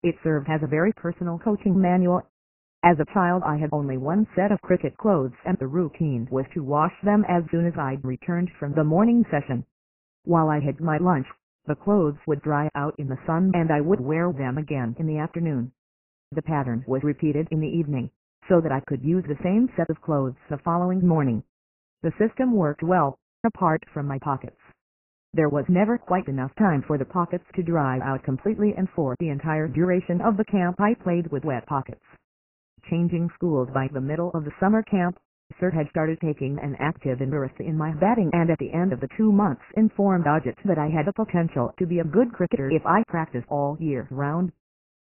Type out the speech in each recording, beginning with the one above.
It served as a very personal coaching manual. As a child I had only one set of cricket clothes and the routine was to wash them as soon as I'd returned from the morning session. While I had my lunch, the clothes would dry out in the sun and I would wear them again in the afternoon. The pattern was repeated in the evening, so that I could use the same set of clothes the following morning. The system worked well, apart from my pockets. There was never quite enough time for the pockets to dry out completely, and for the entire duration of the camp I played with wet pockets. Changing schools by the middle of the summer camp, Sir had started taking an active interest in my batting, and at the end of the 2 months informed Ajit that I had the potential to be a good cricketer if I practiced all year round.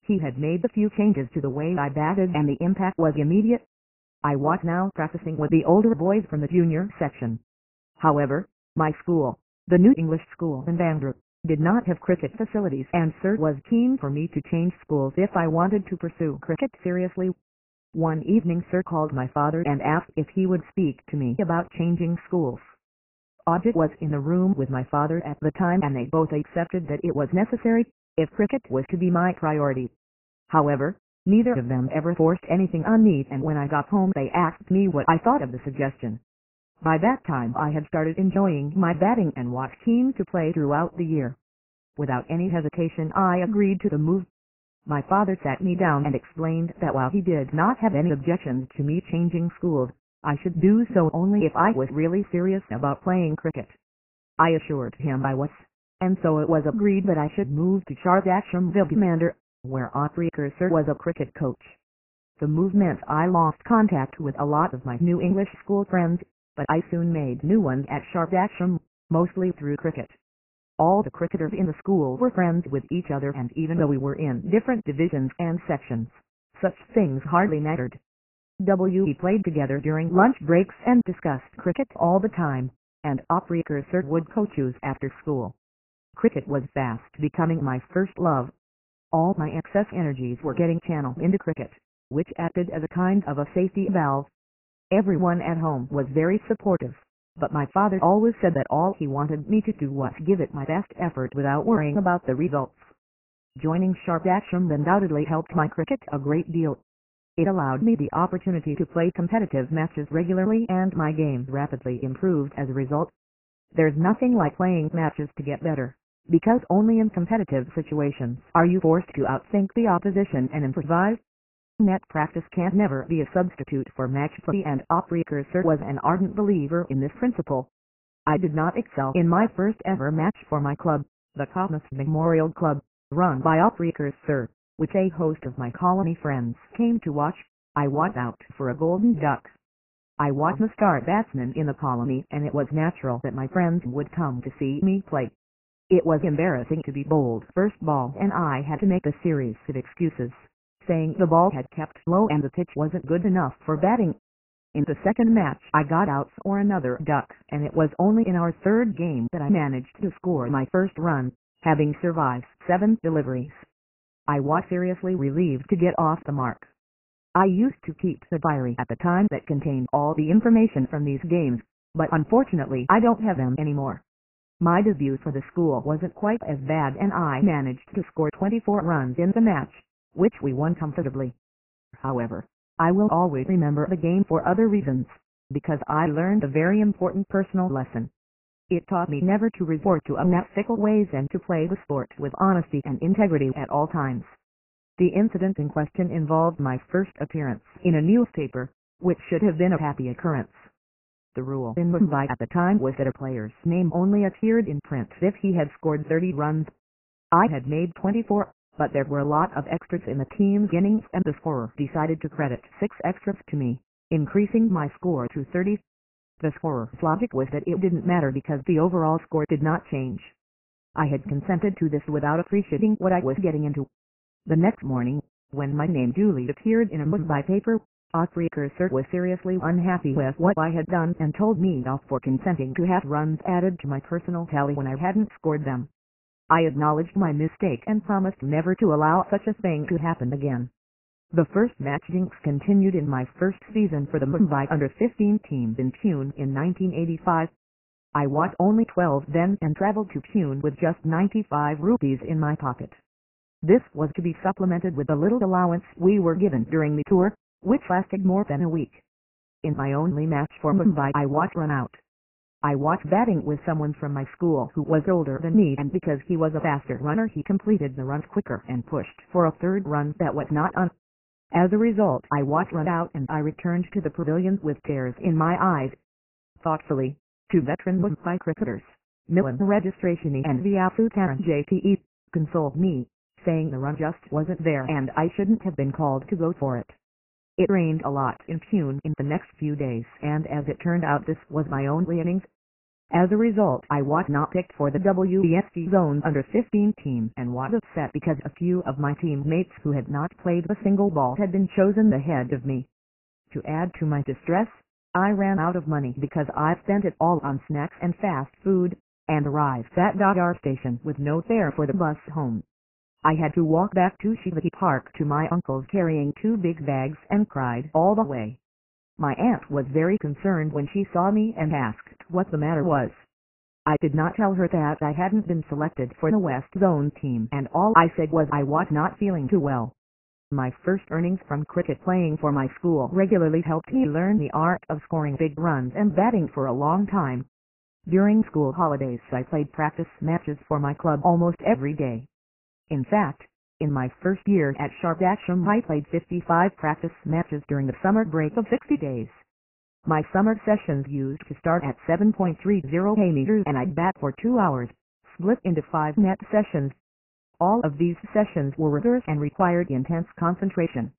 He had made a few changes to the way I batted and the impact was immediate. I was now practicing with the older boys from the junior section. However, my school, the New English School in Bandra, did not have cricket facilities, and Sir was keen for me to change schools if I wanted to pursue cricket seriously. One evening Sir called my father and asked if he would speak to me about changing schools. Ajit was in the room with my father at the time, and they both accepted that it was necessary if cricket was to be my priority. However, neither of them ever forced anything on me, and when I got home they asked me what I thought of the suggestion. By that time I had started enjoying my batting and was keen to play throughout the year. Without any hesitation I agreed to the move. My father sat me down and explained that while he did not have any objections to me changing schools, I should do so only if I was really serious about playing cricket. I assured him I was, and so it was agreed that I should move to Shardaksham Vidyamandar, where Oprikar Sir was a cricket coach. The move meant I lost contact with a lot of my New English School friends, but I soon made new ones at Shardaksham, mostly through cricket. All the cricketers in the school were friends with each other, and even though we were in different divisions and sections, such things hardly mattered. We played together during lunch breaks and discussed cricket all the time, and Oprikar Sir would coach us after school. Cricket was fast becoming my first love. All my excess energies were getting channeled into cricket, which acted as a kind of a safety valve. Everyone at home was very supportive, but my father always said that all he wanted me to do was give it my best effort without worrying about the results. Joining Shardaksham undoubtedly helped my cricket a great deal. It allowed me the opportunity to play competitive matches regularly, and my game rapidly improved as a result. There's nothing like playing matches to get better, because only in competitive situations are you forced to outthink the opposition and improvise. Net practice can never be a substitute for match play, and Oprikar Sir was an ardent believer in this principle. I did not excel in my first ever match for my club, the Cosmos Memorial Club, run by Oprikar Sir, which a host of my colony friends came to watch. I was out for a golden duck. I was the star batsman in the colony, and it was natural that my friends would come to see me play. It was embarrassing to be bowled first ball, and I had to make a series of excuses, saying the ball had kept low and the pitch wasn't good enough for batting. In the second match I got out for another duck, and it was only in our third game that I managed to score my first run, having survived 7 deliveries. I was seriously relieved to get off the mark. I used to keep a diary at the time that contained all the information from these games, but unfortunately I don't have them anymore. My debut for the school wasn't quite as bad, and I managed to score 24 runs in the match, which we won comfortably. However, I will always remember the game for other reasons, because I learned a very important personal lesson. It taught me never to resort to unethical ways and to play the sport with honesty and integrity at all times. The incident in question involved my first appearance in a newspaper, which should have been a happy occurrence. The rule in Mumbai at the time was that a player's name only appeared in print if he had scored 30 runs. I had made 24, but there were a lot of extras in the team's innings, and the scorer decided to credit 6 extras to me, increasing my score to 30. The scorer's logic was that it didn't matter because the overall score did not change. I had consented to this without appreciating what I was getting into. The next morning, when my name duly appeared in a Mumbai paper, Oprikar Sir was seriously unhappy with what I had done and told me off for consenting to have runs added to my personal tally when I hadn't scored them. I acknowledged my mistake and promised never to allow such a thing to happen again. The first match jinx continued in my first season for the Mumbai under-15 team in Pune in 1985. I was only 12 then and travelled to Pune with just 95 rupees in my pocket. This was to be supplemented with the little allowance we were given during the tour, which lasted more than a week. In my only match for Mumbai, I watched run out. I watched batting with someone from my school who was older than me, and because he was a faster runner he completed the runs quicker and pushed for a third run that was not on. As a result, I watched run out and I returned to the pavilion with tears in my eyes. Thoughtfully, two veteran Mumbai cricketers, Milan Registrationi and Vyasutaran JTE, consoled me, saying the run just wasn't there and I shouldn't have been called to go for it. It rained a lot in Pune in the next few days, and as it turned out this was my only innings. As a result, I was not picked for the WBSC Zone Under-15 team and was upset because a few of my teammates who had not played a single ball had been chosen ahead of me. To add to my distress, I ran out of money because I spent it all on snacks and fast food, and arrived at Dadar station with no fare for the bus home. I had to walk back to Shivaji Park to my uncle's carrying 2 big bags and cried all the way. My aunt was very concerned when she saw me and asked what the matter was. I did not tell her that I hadn't been selected for the West Zone team, and all I said was I was not feeling too well. My first earnings from cricket playing for my school regularly helped me learn the art of scoring big runs and batting for a long time. During school holidays I played practice matches for my club almost every day. In fact, in my first year at Sharpdasham I played 55 practice matches during the summer break of 60 days. My summer sessions used to start at 7.30 meters and I'd bat for 2 hours, split into 5 net sessions. All of these sessions were rigorous and required intense concentration.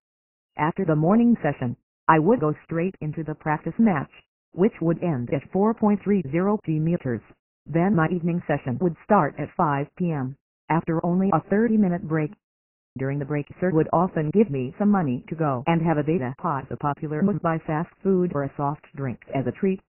After the morning session, I would go straight into the practice match, which would end at 4.30 meters. Then my evening session would start at 5 p.m. after only a 30-minute break. During the break sir would often give me some money to go and have a data pot of popular Mumbai fast food or a soft drink as a treat.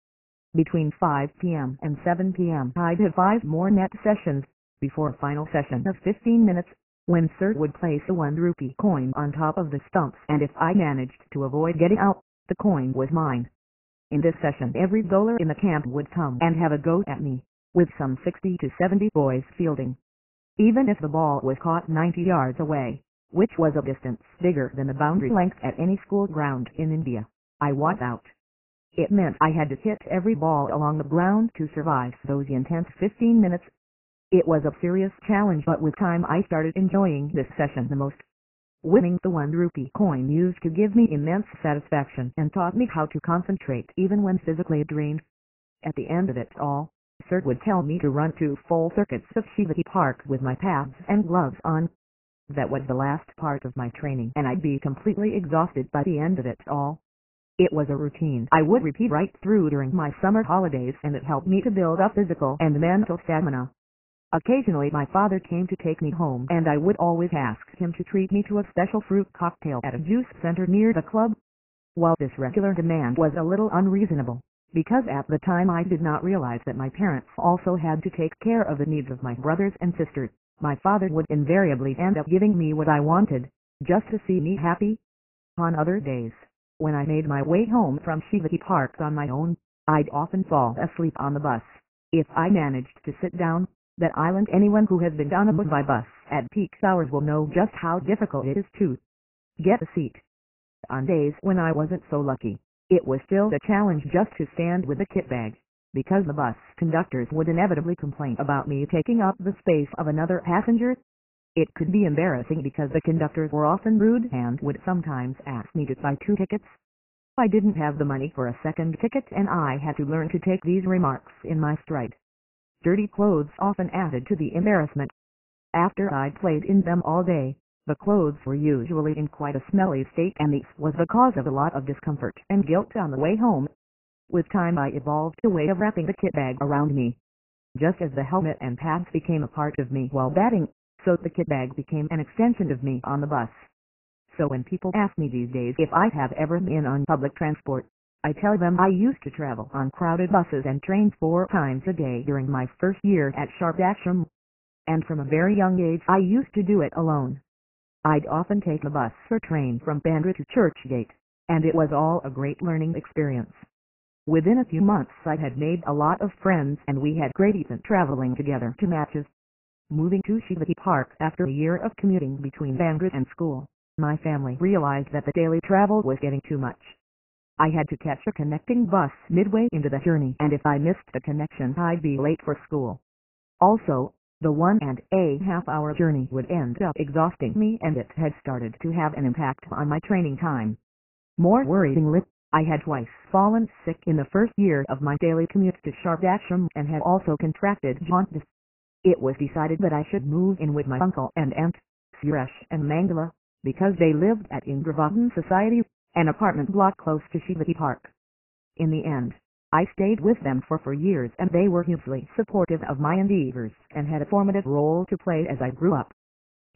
Between 5 p.m. and 7 p.m. I'd have 5 more net sessions, before a final session of 15 minutes, when sir would place a 1 rupee coin on top of the stumps, and if I managed to avoid getting out, the coin was mine. In this session every bowler in the camp would come and have a go at me, with some 60 to 70 boys fielding. Even if the ball was caught 90 yards away, which was a distance bigger than the boundary length at any school ground in India, I was out. It meant I had to hit every ball along the ground to survive those intense 15 minutes. It was a serious challenge, but with time I started enjoying this session the most. Winning the 1 rupee coin used to give me immense satisfaction and taught me how to concentrate even when physically drained. At the end of it all, sir would tell me to run 2 full circuits of Shivaji Park with my pads and gloves on. That was the last part of my training, and I'd be completely exhausted by the end of it all. It was a routine I would repeat right through during my summer holidays, and it helped me to build up physical and mental stamina. Occasionally my father came to take me home, and I would always ask him to treat me to a special fruit cocktail at a juice center near the club. While this regular demand was a little unreasonable, because at the time I did not realize that my parents also had to take care of the needs of my brothers and sisters, my father would invariably end up giving me what I wanted, just to see me happy. On other days, when I made my way home from Shivaji Park on my own, I'd often fall asleep on the bus. If I managed to sit down, that island, anyone who has been on a Mumbai bus at peak hours will know just how difficult it is to get a seat. On days when I wasn't so lucky, it was still a challenge just to stand with a kit bag, because the bus conductors would inevitably complain about me taking up the space of another passenger. It could be embarrassing because the conductors were often rude and would sometimes ask me to buy 2 tickets. I didn't have the money for a second ticket, and I had to learn to take these remarks in my stride. Dirty clothes often added to the embarrassment. After I'd played in them all day, the clothes were usually in quite a smelly state, and this was the cause of a lot of discomfort and guilt on the way home. With time I evolved a way of wrapping the kit bag around me. Just as the helmet and pads became a part of me while batting, so the kit bag became an extension of me on the bus. So when people ask me these days if I have ever been on public transport, I tell them I used to travel on crowded buses and trains 4 times a day during my first year at Sharpdasham. And from a very young age I used to do it alone. I'd often take a bus or train from Bandra to Churchgate, and it was all a great learning experience. Within a few months I had made a lot of friends, and we had great events traveling together to matches. Moving to Shivati Park after a year of commuting between Bandra and school, my family realized that the daily travel was getting too much. I had to catch a connecting bus midway into the journey, and if I missed the connection I'd be late for school. Also, the 1.5-hour journey would end up exhausting me, and it had started to have an impact on my training time. More worryingly, I had twice fallen sick in the first year of my daily commute to Shardashram and had also contracted jaundice. It was decided that I should move in with my uncle and aunt, Suresh and Mangala, because they lived at Indravardhan Society, an apartment block close to Shivati Park. In the end, I stayed with them for 4 years, and they were hugely supportive of my endeavors and had a formative role to play as I grew up.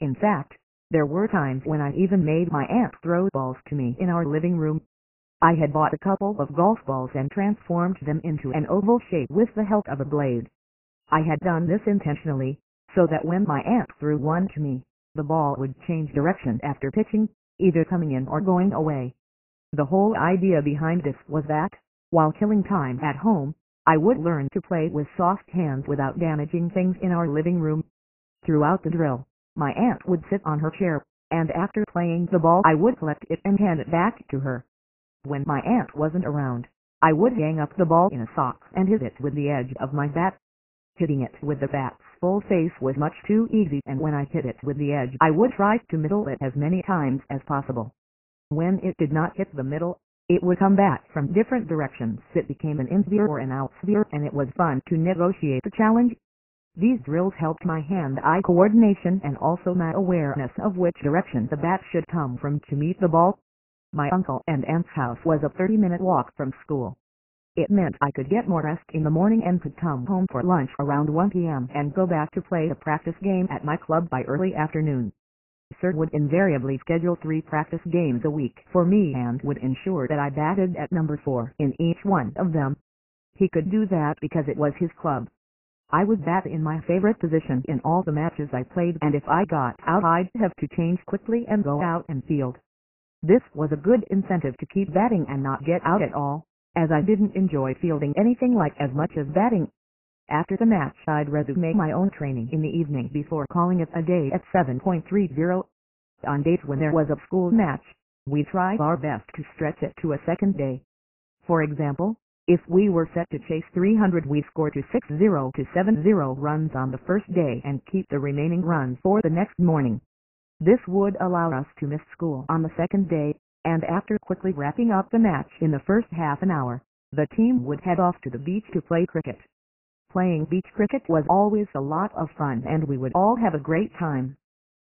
In fact, there were times when I even made my aunt throw balls to me in our living room. I had bought a couple of golf balls and transformed them into an oval shape with the help of a blade. I had done this intentionally, so that when my aunt threw one to me, the ball would change direction after pitching, either coming in or going away. The whole idea behind this was that, while killing time at home, I would learn to play with soft hands without damaging things in our living room. Throughout the drill, my aunt would sit on her chair, and after playing the ball I would collect it and hand it back to her. When my aunt wasn't around, I would hang up the ball in a sock and hit it with the edge of my bat. Hitting it with the bat's full face was much too easy, and when I hit it with the edge I would try to middle it as many times as possible. When it did not hit the middle, it would come back from different directions. It became an in-spear or an out-spear, and it was fun to negotiate the challenge. These drills helped my hand-eye coordination and also my awareness of which direction the bat should come from to meet the ball. My uncle and aunt's house was a 30-minute walk from school. It meant I could get more rest in the morning and could come home for lunch around 1 p.m. and go back to play the practice game at my club by early afternoon. Sir would invariably schedule 3 practice games a week for me and would ensure that I batted at number 4 in each one of them. He could do that because it was his club. I would bat in my favorite position in all the matches I played, and if I got out I'd have to change quickly and go out and field. This was a good incentive to keep batting and not get out at all, as I didn't enjoy fielding anything like as much as batting. After the match I'd resume my own training in the evening before calling it a day at 7.30. On days when there was a school match, we tried our best to stretch it to a second day. For example, if we were set to chase 300 we score to 60 to 70 runs on the first day and keep the remaining runs for the next morning. This would allow us to miss school on the second day, and after quickly wrapping up the match in the first half an hour, the team would head off to the beach to play cricket. Playing beach cricket was always a lot of fun, and we would all have a great time.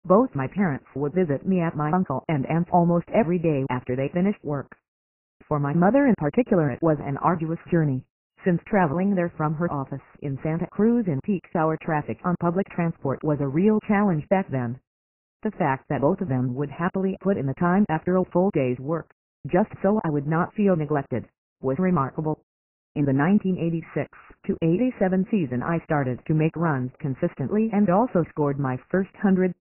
Both my parents would visit me at my uncle and aunt's almost every day after they finished work. For my mother in particular it was an arduous journey, since traveling there from her office in Santa Cruz in peak hour traffic on public transport was a real challenge back then. The fact that both of them would happily put in the time after a full day's work, just so I would not feel neglected, was remarkable. In the 1986-87 season I started to make runs consistently and also scored my first 100.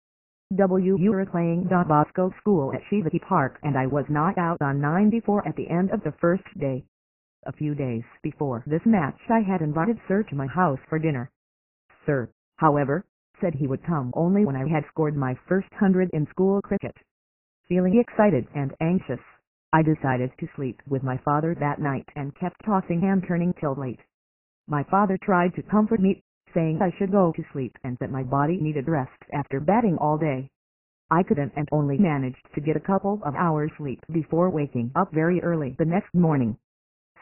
We were playing Don Bosco School at Shivati Park, and I was not out on 94 at the end of the first day. A few days before this match I had invited Sir to my house for dinner. Sir, however, said he would come only when I had scored my first 100 in school cricket. Feeling excited and anxious, I decided to sleep with my father that night and kept tossing and turning till late. My father tried to comfort me, saying I should go to sleep and that my body needed rest after batting all day. I couldn't and only managed to get a couple of hours sleep before waking up very early the next morning.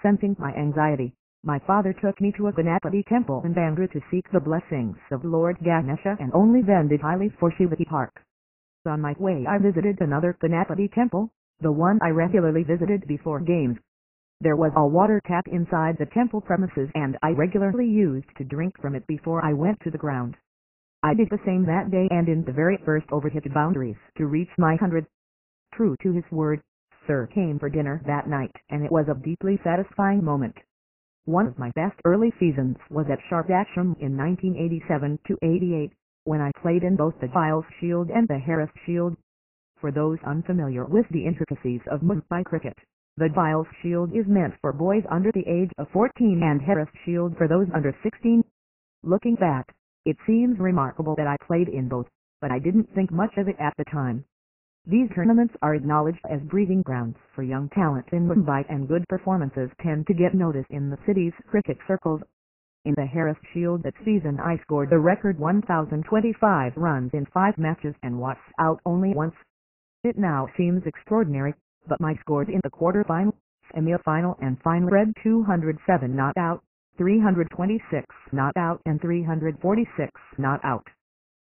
Sensing my anxiety, my father took me to a Ganapati temple in Bandra to seek the blessings of Lord Ganesha, and only then did I leave for Shivati Park. On my way I visited another Ganapati temple, the one I regularly visited before games. There was a water tap inside the temple premises, and I regularly used to drink from it before I went to the ground. I did the same that day, and in the very first over hit boundaries to reach my 100. True to his word, Sir came for dinner that night, and it was a deeply satisfying moment. One of my best early seasons was at Shardashram in 1987-88, when I played in both the Giles Shield and the Harris Shield. For those unfamiliar with the intricacies of Mumbai cricket, the Giles Shield is meant for boys under the age of 14 and Harris Shield for those under 16. Looking back, It seems remarkable that I played in both, but I didn't think much of it at the time. These tournaments are acknowledged as breeding grounds for young talent in Mumbai, and good performances tend to get noticed in the city's cricket circles. In the Harris Shield that season I scored the record 1,025 runs in 5 matches and was out only once. It now seems extraordinary, but my scores in the quarter-final, semi-final and final read 207 not out, 326 not out and 346 not out.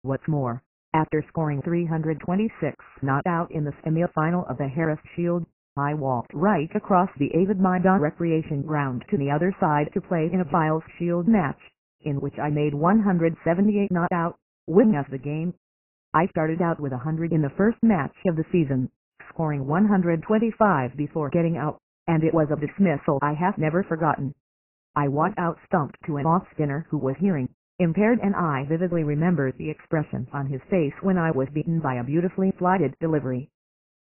What's more, after scoring 326 not out in the semi-final of the Harris Shield, I walked right across the Avid Maidan recreation ground to the other side to play in a Biles Shield match, in which I made 178 not out, winning us the game. I started out with 100 in the first match of the season, scoring 125 before getting out, and it was a dismissal I have never forgotten. I was out-stumped to an off-spinner who was hearing impaired, and I vividly remember the expression on his face when I was beaten by a beautifully flighted delivery.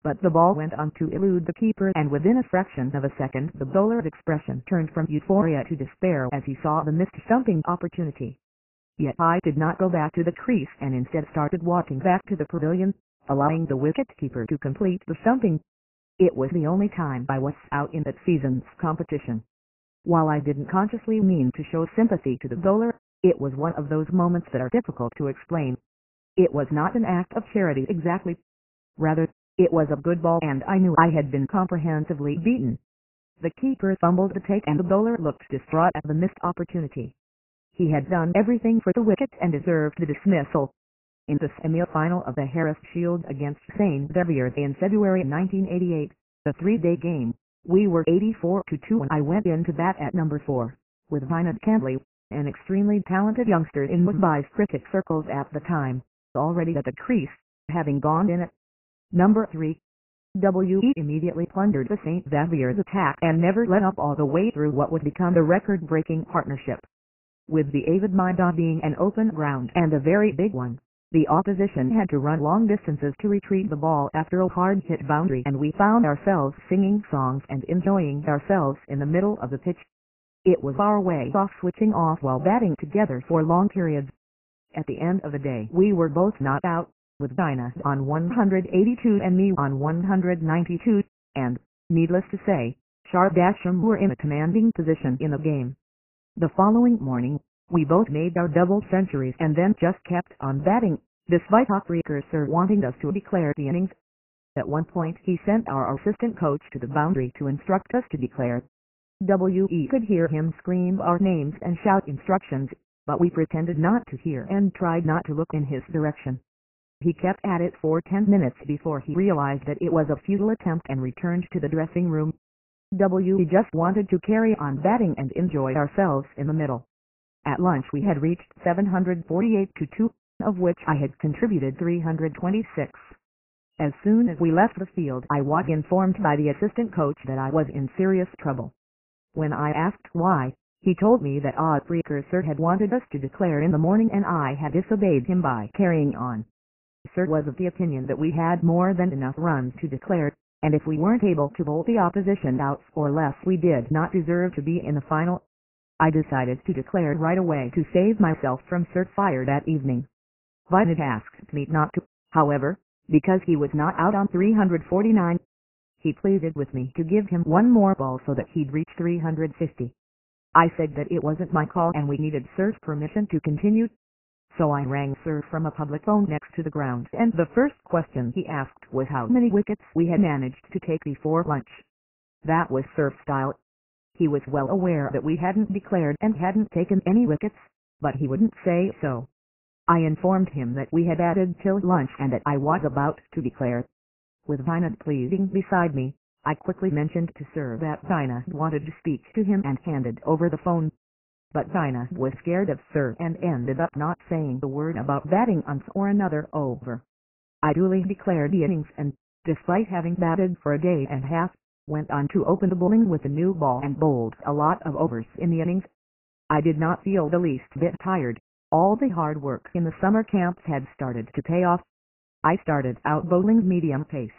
But the ball went on to elude the keeper, and within a fraction of a second the bowler's expression turned from euphoria to despair as he saw the missed stumping opportunity. Yet I did not go back to the crease and instead started walking back to the pavilion, allowing the wicket-keeper to complete the stumping. It was the only time I was out in that season's competition. While I didn't consciously mean to show sympathy to the bowler, it was one of those moments that are difficult to explain. It was not an act of charity exactly. Rather, it was a good ball, and I knew I had been comprehensively beaten. The keeper fumbled the take, and the bowler looked distraught at the missed opportunity. He had done everything for the wicket and deserved the dismissal. In the semi-final of the Harris Shield against St. Xavier's in February 1988, the 3-day game, we were 84-2 when I went in to bat at number 4, with Vinod Kandli, an extremely talented youngster in Mumbai's cricket circles at the time, already at the crease, having gone in at number 3. W.E. immediately plundered the St. Xavier's attack and never let up all the way through what would become the record-breaking partnership. With the Avid Maidan being an open ground and a very big one, the opposition had to run long distances to retrieve the ball after a hard-hit boundary, and we found ourselves singing songs and enjoying ourselves in the middle of the pitch. It was our way of switching off while batting together for long periods. At the end of the day we were both not out, with Dinah on 182 and me on 192, and, needless to say, Shardasham were in a commanding position in the game. The following morning, we both made our double centuries and then just kept on batting, despite Hawkreeker Sir wanting us to declare the innings. At one point he sent our assistant coach to the boundary to instruct us to declare. We could hear him scream our names and shout instructions, but we pretended not to hear and tried not to look in his direction. He kept at it for 10 minutes before he realized that it was a futile attempt and returned to the dressing room. We just wanted to carry on batting and enjoy ourselves in the middle. At lunch we had reached 748-2, of which I had contributed 326. As soon as we left the field I was informed by the assistant coach that I was in serious trouble. When I asked why, he told me that Hawkreeker Sir had wanted us to declare in the morning and I had disobeyed him by carrying on. Sir was of the opinion that we had more than enough runs to declare, and if we weren't able to bowl the opposition out or less we did not deserve to be in the final. I decided to declare right away to save myself from cert fire that evening. Vinod asked me not to, however, because he was not out on 349. He pleaded with me to give him one more ball so that he'd reach 350. I said that it wasn't my call and we needed Sir's permission to continue. So I rang Sir from a public phone next to the ground, and the first question he asked was how many wickets we had managed to take before lunch. That was Sir's style. He was well aware that we hadn't declared and hadn't taken any wickets, but he wouldn't say so. I informed him that we had batted till lunch and that I was about to declare. With Vinod pleading beside me, I quickly mentioned to Sir that Dinah wanted to speak to him and handed over the phone. But Dinah was scared of Sir and ended up not saying a word about batting once or another over. I duly declared the innings and, despite having batted for a day and a half, went on to open the bowling with a new ball and bowled a lot of overs in the innings. I did not feel the least bit tired. All the hard work in the summer camps had started to pay off. I started out bowling medium pace,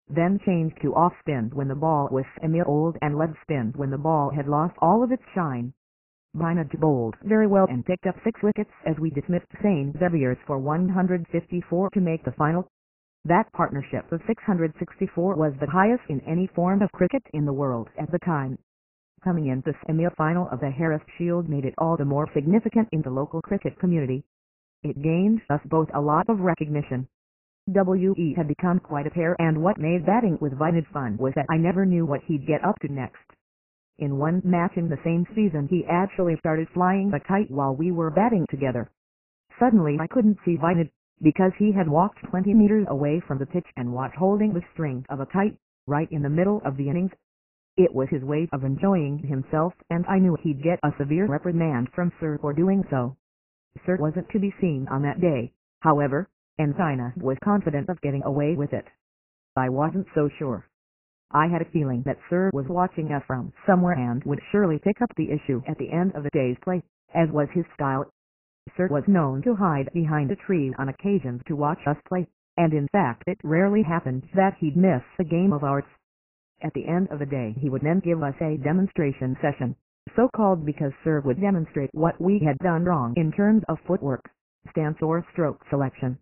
then changed to off-spin when the ball was semi-old and leg spin when the ball had lost all of its shine. Vinod bowled very well and picked up 6 wickets as we dismissed St. Xavier's for 154 to make the final. That partnership of 664 was the highest in any form of cricket in the world at the time. Coming in the semi-final of the Harris Shield made it all the more significant in the local cricket community. It gained us both a lot of recognition. We had become quite a pair, and what made batting with Vinod fun was that I never knew what he'd get up to next. In one match in the same season he actually started flying the kite while we were batting together. Suddenly I couldn't see Vinod, because he had walked 20 meters away from the pitch and was holding the string of a kite, right in the middle of the innings. It was his way of enjoying himself, and I knew he'd get a severe reprimand from Sir for doing so. Sir wasn't to be seen on that day, however, and China was confident of getting away with it. I wasn't so sure. I had a feeling that Sir was watching us from somewhere and would surely pick up the issue at the end of the day's play, as was his style. Sir was known to hide behind a tree on occasion to watch us play, and in fact it rarely happened that he'd miss a game of ours. At the end of the day he would then give us a demonstration session, so called because Sir would demonstrate what we had done wrong in terms of footwork, stance or stroke selection.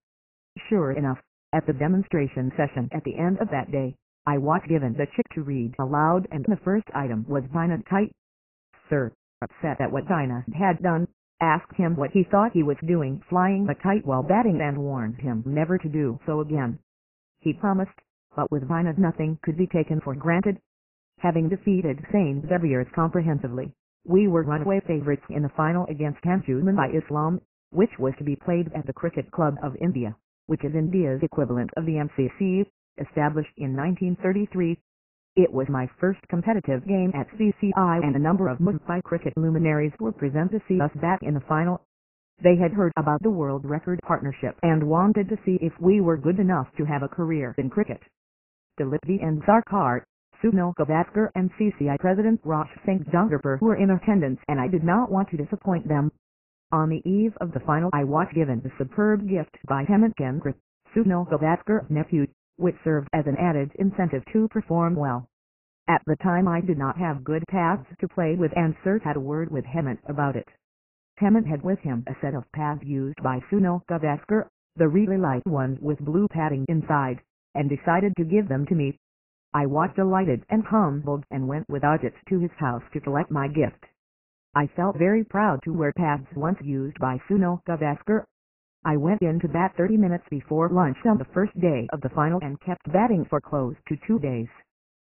Sure enough, at the demonstration session at the end of that day, I was given the check to read aloud, and the first item was Vinod kite. Sir, upset at what Vinod had done, asked him what he thought he was doing flying the kite while batting and warned him never to do so again. He promised, but with Vinod nothing could be taken for granted. Having defeated St. Xavier's comprehensively, we were runaway favourites in the final against Anjuman-i-Islam, which was to be played at the Cricket Club of India, which is India's equivalent of the MCC, established in 1933. It was my first competitive game at CCI, and a number of Mumbai cricket luminaries were present to see us bat in the final. They had heard about the world record partnership and wanted to see if we were good enough to have a career in cricket. Dilip and Sarkar, Sunil Gavaskar and CCI President Raj Singh Jangarpur were in attendance, and I did not want to disappoint them. On the eve of the final I was given a superb gift by Hemant Kendra, Sunil Gavaskar's nephew, which served as an added incentive to perform well. At the time I did not have good pads to play with, and Sir had a word with Hemant about it. Hemant had with him a set of pads used by Sunil Gavaskar, the really light ones with blue padding inside, and decided to give them to me. I was delighted and humbled, and went without it to his house to collect my gift. I felt very proud to wear pads once used by Sunil Gavaskar. I went in to bat 30 minutes before lunch on the first day of the final and kept batting for close to 2 days.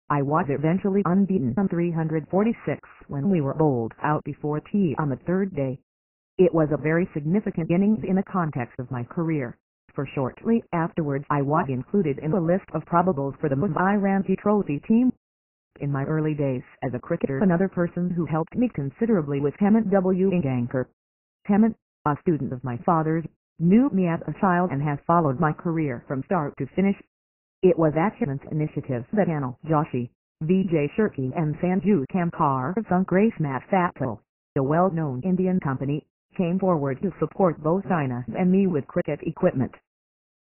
I was eventually unbeaten on 346 when we were bowled out before tea on the third day. It was a very significant innings in the context of my career, for shortly afterwards I was included in the list of probables for the Mumbai Ranji Trophy team. In my early days as a cricketer, another person who helped me considerably was Hemant W. Ingankar. Hemant, a student of my father's, knew me as a child and has followed my career from start to finish. It was at Hemant's initiative that Anil Joshi, Vijay Shirky and Sanju Kamkar's son Grace Matt Fatal, a well-known Indian company, came forward to support both China and me with cricket equipment.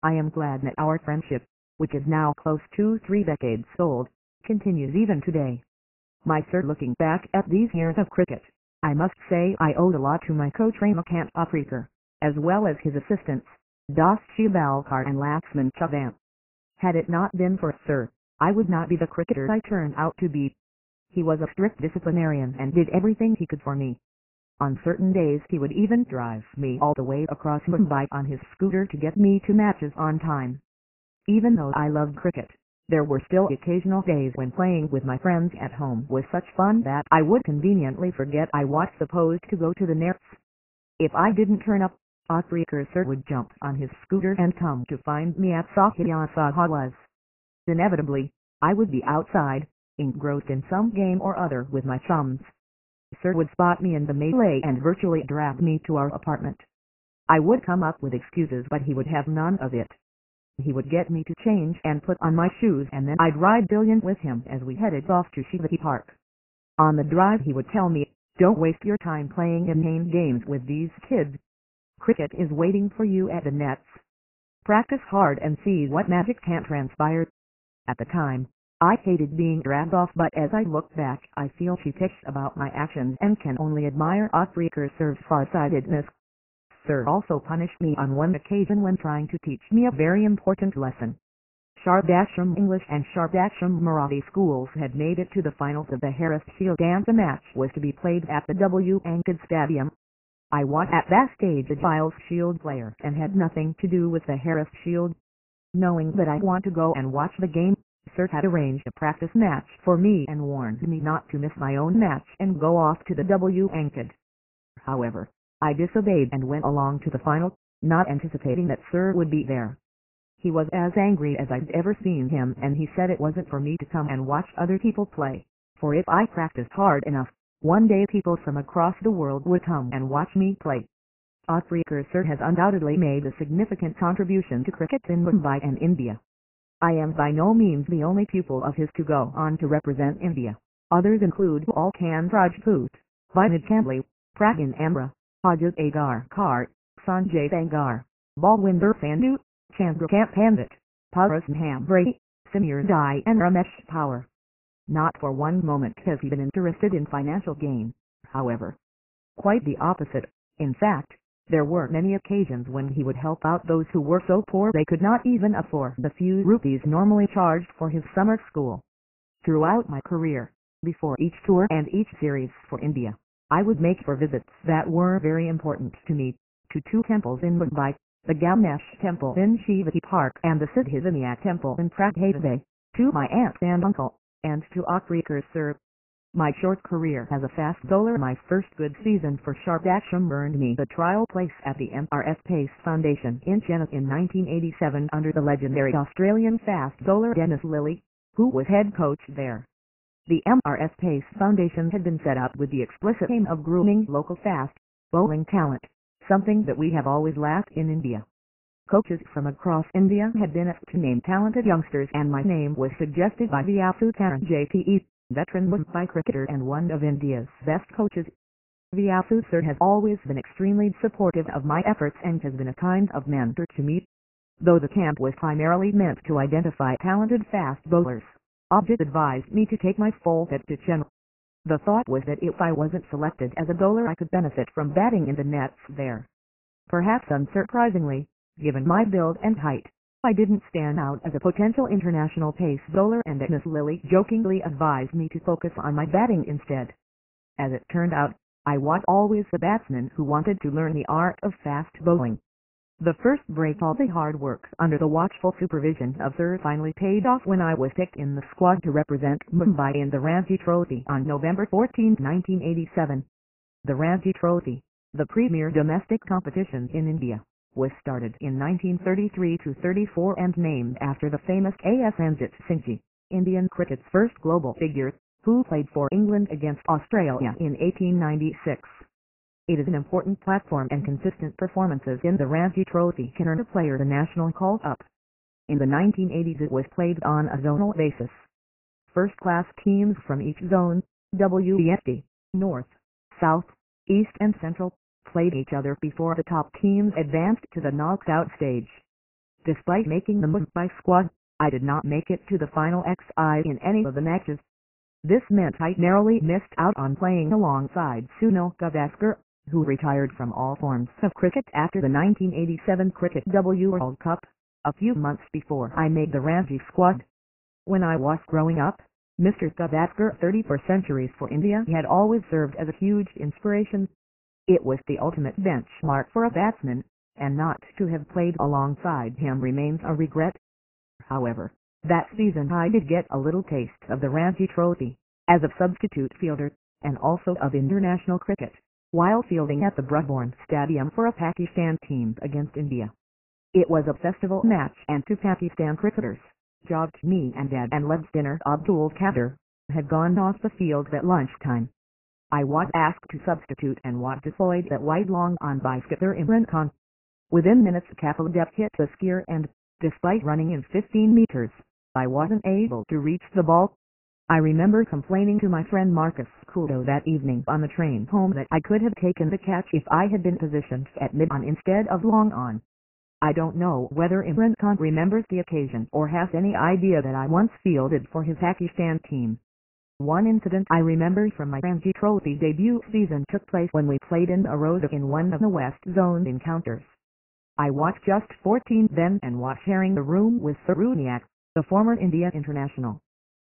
I am glad that our friendship, which is now close to 3 decades old, continues even today. My Sir, looking back at these years of cricket, I must say I owed a lot to my coach Ramakant Afrikar, as well as his assistants, Das Shibalkar and Laxman Chavan. Had it not been for Sir, I would not be the cricketer I turned out to be. He was a strict disciplinarian and did everything he could for me. On certain days he would even drive me all the way across Mumbai on his scooter to get me to matches on time. Even though I loved cricket, there were still occasional days when playing with my friends at home was such fun that I would conveniently forget I was supposed to go to the nets. If I didn't turn up, Afrikar Sir would jump on his scooter and come to find me at Sahiyasahawas. Inevitably, I would be outside, engrossed in some game or other with my chums. Sir would spot me in the melee and virtually drag me to our apartment. I would come up with excuses, but he would have none of it. He would get me to change and put on my shoes, and then I'd ride billion with him as we headed off to Shivaji Park. On the drive he would tell me, "Don't waste your time playing inane games with these kids. Cricket is waiting for you at the nets. Practice hard and see what magic can transpire." At the time, I hated being dragged off, but as I look back I feel sheepish about my actions and can only admire Ottbreaker Sir's farsightedness. Sir also punished me on one occasion when trying to teach me a very important lesson. Shardashram English and Shardashram Marathi schools had made it to the finals of the Harris Shield, and the match was to be played at the W. Ankad Stadium. I was at that stage a Giles Shield player and had nothing to do with the Harris Shield. Knowing that I want to go and watch the game, Sir had arranged a practice match for me and warned me not to miss my own match and go off to the W. Ankad. However, I disobeyed and went along to the final, not anticipating that Sir would be there. He was as angry as I'd ever seen him, and he said it wasn't for me to come and watch other people play, for if I practiced hard enough, one day people from across the world would come and watch me play. Ottbreaker Sir has undoubtedly made a significant contribution to cricket in Mumbai and India. I am by no means the only pupil of his to go on to represent India. Others include Alkan Rajput, Vinod Kambli, Pratin Amra, Ajit Agarkar, Sanjay Bangar, Balwinder Sandhu, Chandrakant Pandit, Paras Hambray, Samir Dai and Ramesh Power. Not for one moment has he been interested in financial gain, however. Quite the opposite. In fact, there were many occasions when he would help out those who were so poor they could not even afford the few rupees normally charged for his summer school. Throughout my career, before each tour and each series for India, I would make for visits that were very important to me, to two temples in Mumbai, the Ganesh Temple in Shivaji Park and the Siddhivinayak Temple in Praghadave, to my aunt and uncle, and to Ottbreaker Sir. My short career as a fast bowler, my first good season for Shardashram earned me the trial place at the MRS Pace Foundation in Chennai in 1987 under the legendary Australian fast bowler Dennis Lillee, who was head coach there. The MRS Pace Foundation had been set up with the explicit aim of grooming local fast bowling talent, something that we have always lacked in India. Coaches from across India had been asked to name talented youngsters, and my name was suggested by Vyasu Karan JPE, veteran Mumbai cricketer and one of India's best coaches. Vyasu Sir has always been extremely supportive of my efforts and has been a kind of mentor to me. Though the camp was primarily meant to identify talented fast bowlers, Ajit advised me to take my full set to Chennai. The thought was that if I wasn't selected as a bowler I could benefit from batting in the nets there. Perhaps unsurprisingly, given my build and height, I didn't stand out as a potential international pace bowler, and Dennis Lillee jokingly advised me to focus on my batting instead. As it turned out, I was always the batsman who wanted to learn the art of fast bowling. The first break, all the hard work under the watchful supervision of Sir, finally paid off when I was picked in the squad to represent Mumbai in the Ranji Trophy on November 14, 1987. The Ranji Trophy, the premier domestic competition in India, was started in 1933-34 and named after the famous A.S. Ranjit Singh, Indian cricket's first global figure, who played for England against Australia in 1896. It is an important platform, and consistent performances in the Ranji Trophy can earn a player the national call-up. In the 1980s it was played on a zonal basis. First-class teams from each zone, WBSD, North, South, East and Central, played each other before the top teams advanced to the knockout stage. Despite making the Mumbai squad, I did not make it to the final XI in any of the matches. This meant I narrowly missed out on playing alongside Sunil Gavaskar, who retired from all forms of cricket after the 1987 Cricket W World Cup, a few months before I made the Ranji squad. When I was growing up, Mr. Gavaskar, 34 centuries for India, had always served as a huge inspiration. It was the ultimate benchmark for a batsman, and not to have played alongside him remains a regret. However, that season I did get a little taste of the Ranji Trophy, as a substitute fielder, and also of international cricket, while fielding at the Brabourne Stadium for a Pakistan team against India. It was a festival match, and two Pakistan cricketers, Javad Me and Dad and leg spinner Abdul Qadir, had gone off the field at lunchtime. I was asked to substitute and was deployed at wide long on by skipper Imran Khan. Within minutes Kapildep hit the skier, and, despite running in 15 meters, I wasn't able to reach the ball. I remember complaining to my friend Marcus Kudo that evening on the train home that I could have taken the catch if I had been positioned at mid-on instead of long on. I don't know whether Imran Khan remembers the occasion or has any idea that I once fielded for his Pakistan team. One incident I remember from my Ranji Trophy debut season took place when we played in Baroda in one of the West Zone encounters. I was just 14 then and was sharing the room with Saruniak, the former India international.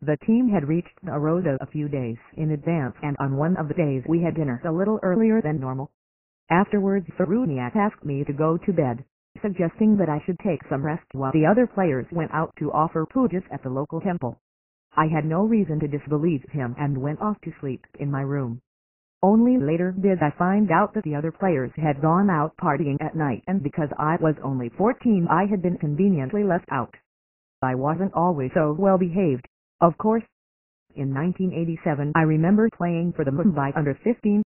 The team had reached Baroda a few days in advance, and on one of the days we had dinner a little earlier than normal. Afterwards Saruniak asked me to go to bed, suggesting that I should take some rest while the other players went out to offer pujas at the local temple. I had no reason to disbelieve him and went off to sleep in my room. Only later did I find out that the other players had gone out partying at night, and because I was only 14 I had been conveniently left out. I wasn't always so well behaved, of course. In 1987 I remember playing for the Mumbai under-15